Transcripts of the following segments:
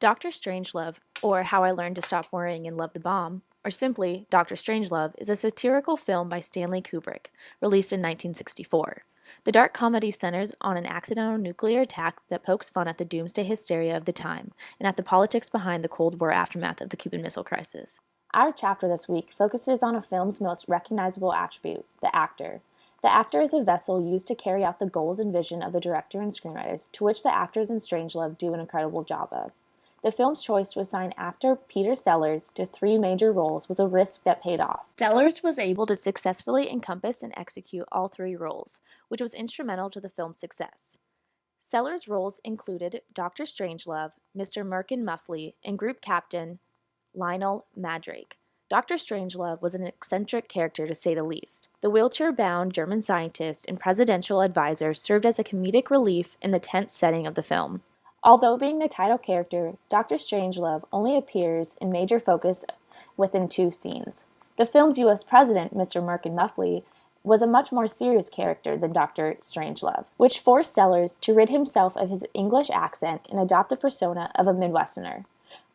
Dr. Strangelove, or How I Learned to Stop Worrying and Love the Bomb, or simply Dr. Strangelove, is a satirical film by Stanley Kubrick, released in 1964. The dark comedy centers on an accidental nuclear attack that pokes fun at the doomsday hysteria of the time and at the politics behind the Cold War aftermath of the Cuban Missile Crisis. Our chapter this week focuses on a film's most recognizable attribute, the actor. The actor is a vessel used to carry out the goals and vision of the director and screenwriters, to which the actors in Strangelove do an incredible job of. The film's choice to assign actor Peter Sellers to 3 major roles was a risk that paid off. Sellers was able to successfully encompass and execute all 3 roles, which was instrumental to the film's success. Sellers' roles included Dr. Strangelove, Mr. Merkin Muffley, and Group Captain Lionel Mandrake. Dr. Strangelove was an eccentric character to say the least. The wheelchair-bound German scientist and presidential advisor served as a comedic relief in the tense setting of the film. Although being the title character, Dr. Strangelove only appears in major focus within 2 scenes. The film's U.S. president, Mr. Merkin Muffley, was a much more serious character than Dr. Strangelove, which forced Sellers to rid himself of his English accent and adopt the persona of a Midwesterner.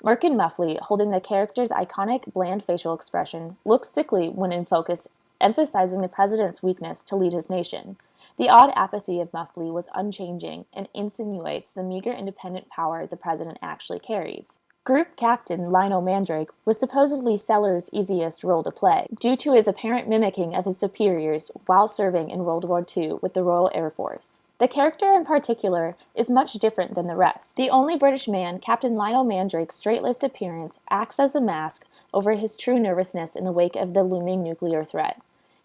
Merkin Muffley, holding the character's iconic bland facial expression, looks sickly when in focus, emphasizing the president's weakness to lead his nation. The odd apathy of Muffley was unchanging and insinuates the meager independent power the president actually carries. Group Captain Lionel Mandrake was supposedly Sellers' easiest role to play, due to his apparent mimicking of his superiors while serving in World War II with the Royal Air Force. The character in particular is much different than the rest. The only British man, Captain Lionel Mandrake's straight-laced appearance acts as a mask over his true nervousness in the wake of the looming nuclear threat.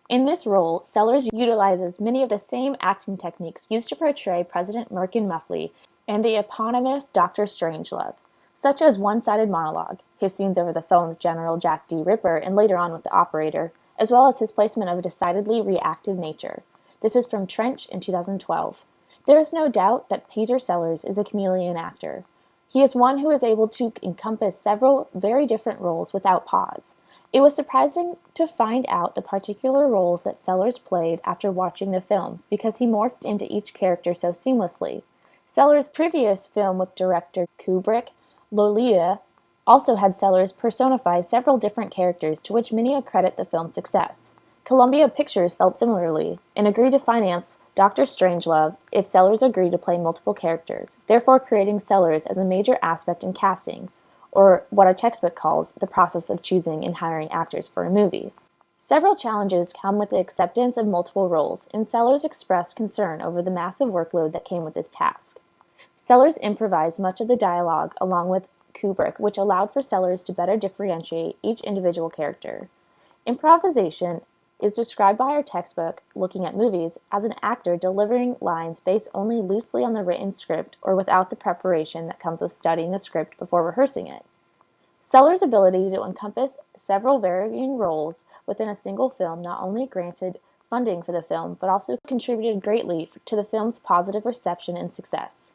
In this role, Sellers utilizes many of the same acting techniques used to portray President Merkin Muffley and the eponymous Dr. Strangelove, such as one-sided monologue, his scenes over the phone with General Jack D. Ripper and later on with the operator, as well as his placement of a decidedly reactive nature. This is from Trench in 2012. There is no doubt that Peter Sellers is a chameleon actor. He is one who is able to encompass several very different roles without pause. It was surprising to find out the particular roles that Sellers played after watching the film, because he morphed into each character so seamlessly. Sellers' previous film with director Kubrick, Lolita, also had Sellers personify several different characters, to which many accredit the film's success. Columbia Pictures felt similarly, and agreed to finance Dr. Strangelove if Sellers agreed to play multiple characters, therefore creating Sellers as a major aspect in casting, or what our textbook calls the process of choosing and hiring actors for a movie. Several challenges come with the acceptance of multiple roles, and Sellers expressed concern over the massive workload that came with this task. Sellers improvised much of the dialogue along with Kubrick, which allowed for Sellers to better differentiate each individual character. Improvisation is described by our textbook, Looking at Movies, as an actor delivering lines based only loosely on the written script or without the preparation that comes with studying a script before rehearsing it. Sellers' ability to encompass several varying roles within a single film not only granted funding for the film, but also contributed greatly to the film's positive reception and success.